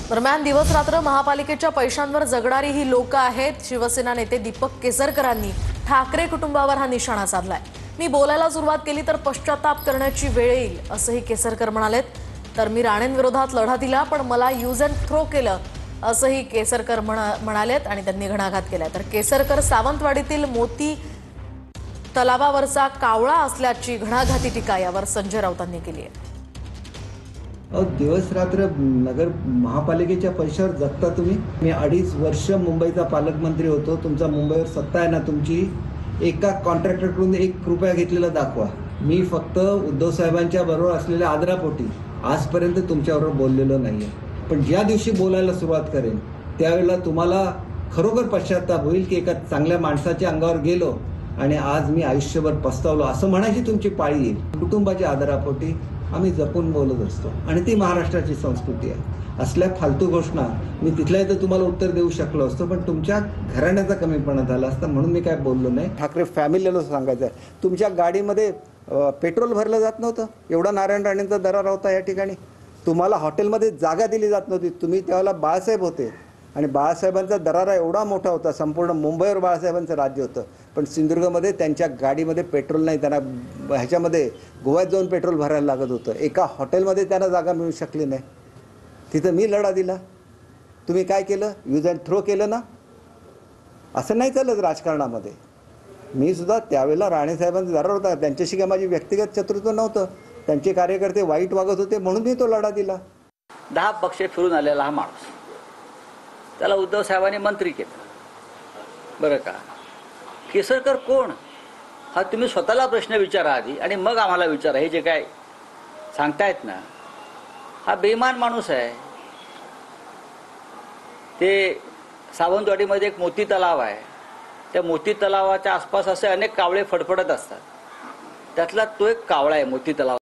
दरम्यान दिवस रात्र महापालिकेच्या पैशांवर जगणारी ही लोक आहेत। शिवसेना नेते दीपक केसरकरांनी ठाकरे कुटुंबावर हा निशाणा साधलाय। मी बोलायला सुरुवात केली तर पश्चाताप करण्याची वेळ येईल असंही केसरकर म्हणालेत। तर मी राणेंविरोधात लढा दिला पण मला यूज अँड थ्रो केलं असंही केसरकर म्हणालेत आणि त्यांनी घणाघात केलाय। तर केसरकर सावंतवाडीतील मोती तलावावरचा कावळा असल्याची घणाघाती टीका यावर संजय राऊतांनी केली आहे। दिवस रात्र नगर महापालिकेच्या पैशावर जगता तुम्ही। मी 2.5 वर्ष मुंबईचा पालकमंत्री होतो। तुमचा मुंबईवर सत्ता आहे ना तुमची। एका कॉन्ट्रॅक्टरकडून 1 रुपया घेतलेला दाखवा। मी फक्त उद्धव साहेबांच्या बरोबर असलेल्या आदरापोटी आजपर्यंत तुमच्याबरोबर बोललेलो नाहीये। पण ज्या दिवशी बोलायला सुरुवात करेन त्यावेळेला तुम्हाला खरोखर पश्चाताप होईल की एका चांगल्या माणसाच्या अंगावर गेलो आणि आज मी आयुष्यभर पस्तावलो असं म्हणायची तुमची पाळी येईल। कुटुंबाच्या आदरापोटी आम्ही जपून बोलत असतो आणि ती महाराष्ट्राची संस्कृती आहे। असल्या फालतू घोषणा मी तिथल्या इथं तुम्हाला उत्तर देऊ शकलो असतो पण तुमच्या घराण्याचा कमीपणा झाला असता म्हणून मी काय बोललो नाही। ठाकरे फॅमिलीला सांगायचं आहे, तुमच्या गाडीमध्ये पेट्रोल भरलं जात नव्हतं। एवढा नारायण राणेंचा दरार होता या ठिकाणी। तुम्हाला हॉटेलमध्ये जागा दिली जात नव्हती। तुम्ही त्यावेळेला बाळासाहेब होते आणि बाळासाहेबांचा दरारा एवढा मोठा होता। संपूर्ण मुंबईवर बाळासाहेबांचं राज्य होतं पण सिंधुदुर्गमध्ये त्यांच्या गाडीमध्ये पेट्रोल नाही। त्यांना ह्याच्यामध्ये गोव्यात जाऊन पेट्रोल भरायला लागत होतं। एका हॉटेलमध्ये त्यांना जागा मिळू शकली नाही। तिथं मी लढा दिला। तुम्ही काय केलं? यूज अँड थ्रो केलं ना। असं नाही चालत राजकारणामध्ये। मी सुद्धा त्यावेळेला राणेसाहेबांचा दरार होता। त्यांच्याशी काय माझी व्यक्तिगत शत्रुत्व नव्हतं। त्यांचे कार्यकर्ते वाईट वागत होते म्हणून मी तो लढा दिला। 10 पक्ष फिरून आलेला हा माणूस, त्याला उद्धव साहेबांनी मंत्री केलं बरं का। केसरकर कोण हा तुम्ही स्वतःला प्रश्न विचारा आधी आणि मग आम्हाला विचारा। हे जे काय सांगतायत ना हा बेईमान माणूस आहे। ते सावंतवाडीमध्ये एक मोती तलाव आहे। त्या मोती तलावाच्या आसपास असे अनेक कावळे फडफडत असतात। त्यातला तो एक कावळा आहे मोती तलाव।